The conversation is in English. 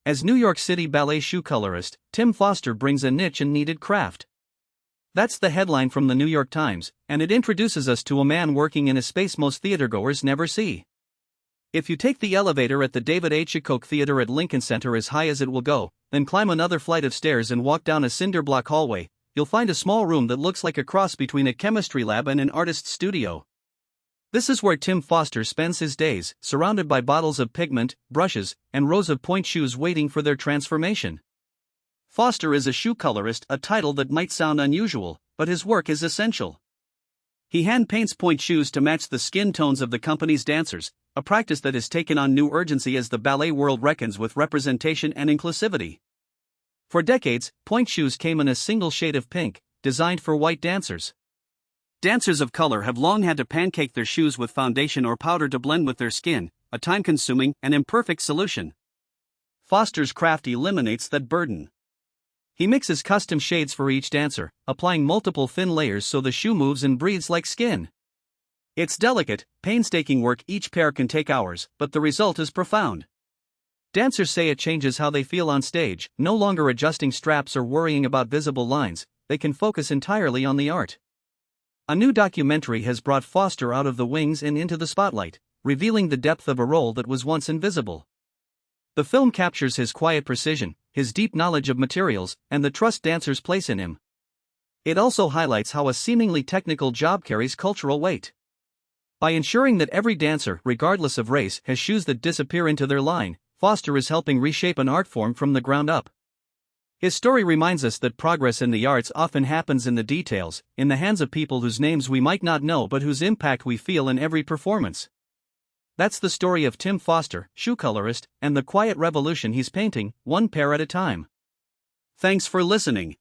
As New York City Ballet shoe colorist, Tim Foster brings a niche and needed craft. That's the headline from the New York Times, and it introduces us to a man working in a space most theatergoers never see. If you take the elevator at the David H. Aycock Theater at Lincoln Center as high as it will go, then climb another flight of stairs and walk down a cinder block hallway, you'll find a small room that looks like a cross between a chemistry lab and an artist's studio. This is where Tim Foster spends his days, surrounded by bottles of pigment, brushes, and rows of pointe shoes waiting for their transformation. Foster is a shoe colorist, a title that might sound unusual, but his work is essential. He hand paints pointe shoes to match the skin tones of the company's dancers, a practice that has taken on new urgency as the ballet world reckons with representation and inclusivity. For decades, pointe shoes came in a single shade of pink, designed for white dancers. Dancers of color have long had to pancake their shoes with foundation or powder to blend with their skin, a time-consuming and imperfect solution. Foster's craft eliminates that burden. He mixes custom shades for each dancer, applying multiple thin layers so the shoe moves and breathes like skin. It's delicate, painstaking work. Each pair can take hours, but the result is profound. Dancers say it changes how they feel on stage, no longer adjusting straps or worrying about visible lines, they can focus entirely on the art. A new documentary has brought Foster out of the wings and into the spotlight, revealing the depth of a role that was once invisible. The film captures his quiet precision, his deep knowledge of materials, and the trust dancers place in him. It also highlights how a seemingly technical job carries cultural weight. By ensuring that every dancer, regardless of race, has shoes that disappear into their line, Foster is helping reshape an art form from the ground up. His story reminds us that progress in the arts often happens in the details, in the hands of people whose names we might not know but whose impact we feel in every performance. That's the story of Tim Foster, shoe colorist, and the quiet revolution he's painting, one pair at a time. Thanks for listening.